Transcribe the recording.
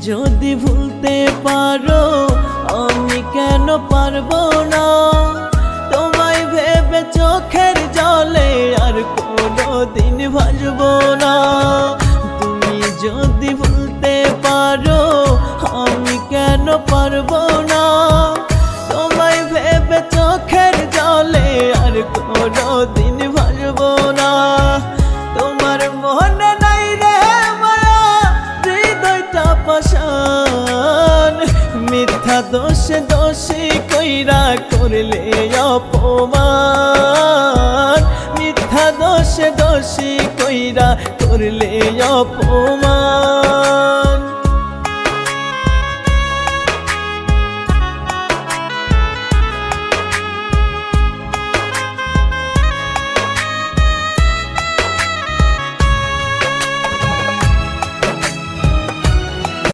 যদি ভুলতে পারো আমি কেন পারবো না, তোমায় ভেবে চোখের জলে আর কোনোদিন ভাসবো না। তুমি যদি ভুলতে পারো আমি কেন পারবো না, তোমায় ভেবে চোখের জলে আর কোনোদিন ভাসবো না। তোমার মনে নাই রে মায়া, হৃদয়টা পাষাণ, মিথ্যা দোষে দোষী কইরা করলে অপমান, মিথ্যা দোষে দোষী কইরা করলে অপমান।